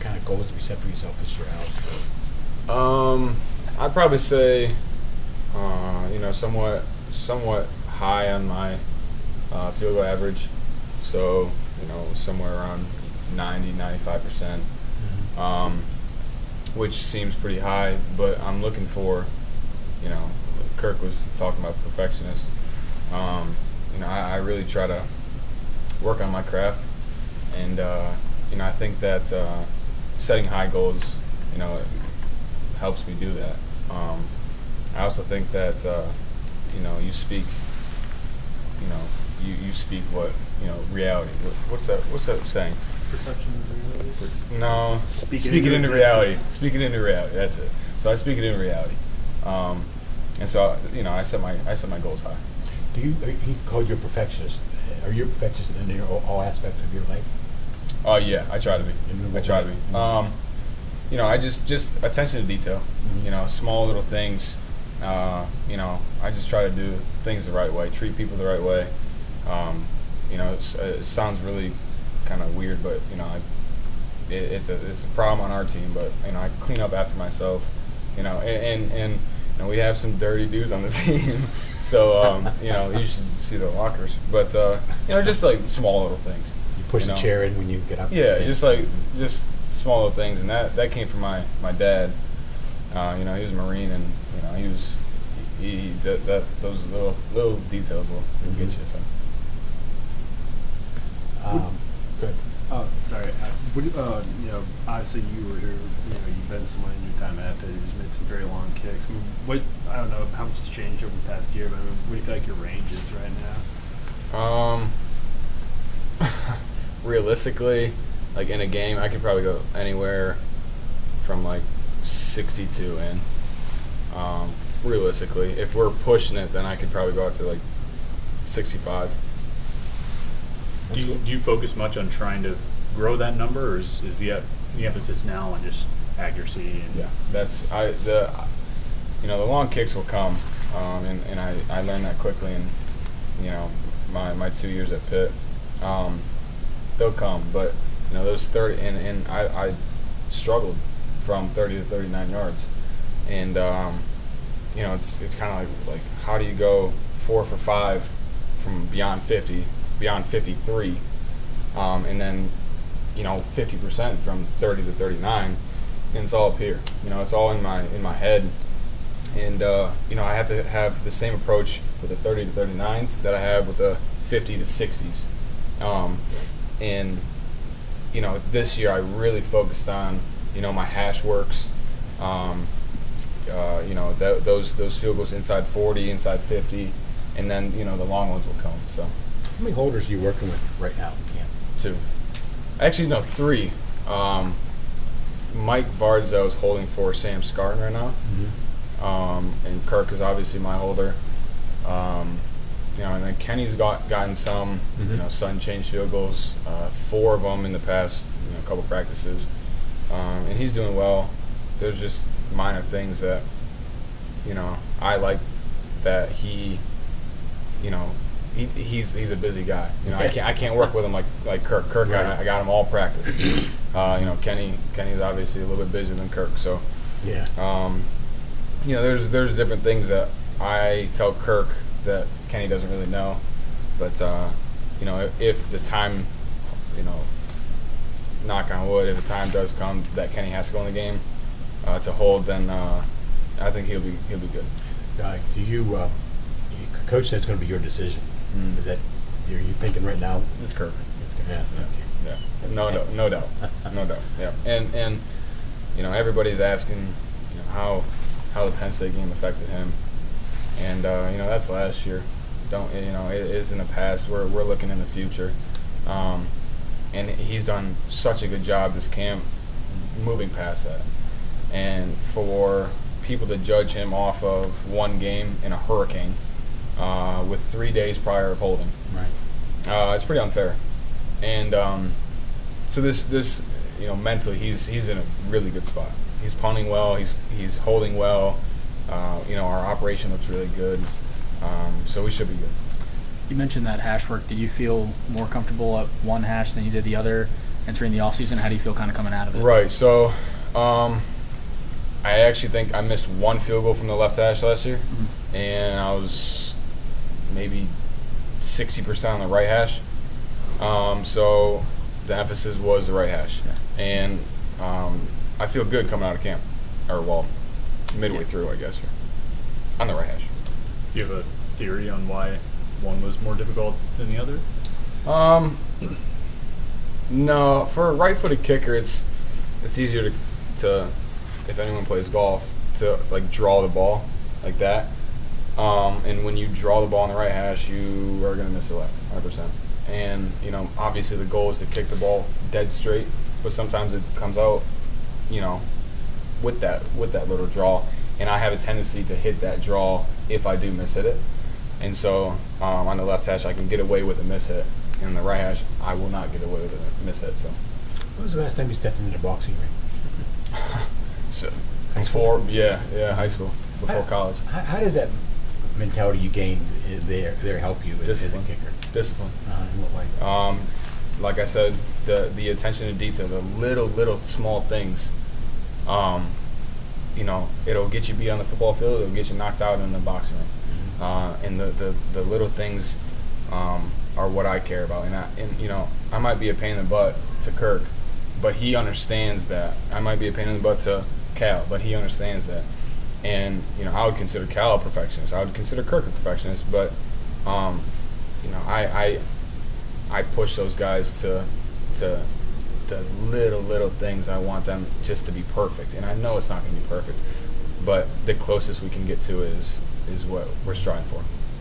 kind of goals have you set for yourself this year, Alex? I'd probably say, somewhat high on my field goal average. So, somewhere around 95%, which seems pretty high. But I'm looking for, Kirk was talking about perfectionist. I really try to work on my craft, and I think that setting high goals, it helps me do that. I also think that you speak, you speak what reality. What's that saying? Perception of reality. No, speak it into reality. Speak it into reality. That's it. So I speak it into reality, and so I set my goals high. He called you a perfectionist. Are you a perfectionist in all aspects of your life? Oh yeah, I try to be. I try to be. I just attention to detail. Small little things. I just try to do things the right way, treat people the right way. It sounds really kind of weird, but it's a problem on our team. But I clean up after myself. And we have some dirty dudes on the team. So you should see the lockers. But just like small little things. You push the chair in when you get up. Yeah, just small little things, and that came from my dad. He was a Marine, and those little details will get you. So. Good. Oh, sorry. Obviously you were here. You've been somewhere in your time after. You've made some very long kicks. I don't know how much has changed over the past year, but what do you feel like your range is right now? Realistically, like in a game, I could probably go anywhere from like 62 in. Realistically, if we're pushing it, then I could probably go out to like 65. Do you focus much on trying to grow that number, or is the emphasis now on just accuracy? And Yeah, the long kicks will come, and I learned that quickly in my 2 years at Pitt. They'll come, but those 30 and I struggled from 30 to 39 yards, and it's kind of like how do you go 4 for 5 from beyond 50, beyond 53, and then 50% from 30 to 39, and it's all up here. It's all in my head, and I have to have the same approach with the 30 to 39s that I have with the 50 to 60s. And this year I really focused on my hash works, those field goals inside 40, inside 50, and then the long ones will come. So how many holders are you working with right now in camp? 2. Actually, no, 3. Mike Vardzo is holding for Sam Scarton right now, and Kirk is obviously my holder. And then Kenny's gotten some, sudden change field goals, 4 of them in the past, couple practices, and he's doing well. There's just minor things that, I like that he, he's a busy guy. I can't work with him like Kirk. Kirk, right. I got him all practice. Kenny's obviously a little bit busier than Kirk, so yeah. There's different things that I tell Kirk that Kenny doesn't really know, but if the time, knock on wood, if the time does come that Kenny has to go in the game to hold, then I think he'll be good. Coach said it's going to be your decision. Is that are you thinking right now? It's Kirk. Yeah. No doubt. Yeah, and everybody's asking how the Penn State game affected him. And that's last year. It is in the past. We're looking in the future, and he's done such a good job this camp, moving past that. And for people to judge him off of one game in a hurricane, with 3 days prior of holding, right? It's pretty unfair. And so this mentally he's in a really good spot. He's punting well. He's holding well. Our operation looks really good, so we should be good. You mentioned that hash work. Did you feel more comfortable at one hash than you did the other? entering the offseason? How do you feel kind of coming out of it? Right. So, I actually think I missed one field goal from the left hash last year, and I was maybe 60% on the right hash. So the emphasis was the right hash, and I feel good coming out of camp, or midway through, I guess, on the right hash. Do you have a theory on why one was more difficult than the other? No, for a right-footed kicker, it's easier to if anyone plays golf, to like draw the ball like that. And when you draw the ball on the right hash, you are going to miss the left, 100%. And obviously the goal is to kick the ball dead straight, but sometimes it comes out, with that little draw. And I have a tendency to hit that draw if I do miss hit it. And so on the left hash, I can get away with a miss hit. And on the right hash, I will not get away with a miss hit. So. When was the last time you stepped into the boxing ring? So High school? high school, before college. How does that mentality you gained there help you as a Discipline. kicker? Discipline. In what way? Like I said, the attention to detail, the little small things. It'll get you beat on the football field. It'll get you knocked out in the boxing ring. And the little things are what I care about. And I might be a pain in the butt to Kirk, but he understands that. I might be a pain in the butt to Cal, but he understands that. And I would consider Cal a perfectionist. I would consider Kirk a perfectionist, but I push those guys to little things. I want them just to be perfect, and I know it's not going to be perfect, but the closest we can get to is what we're striving for.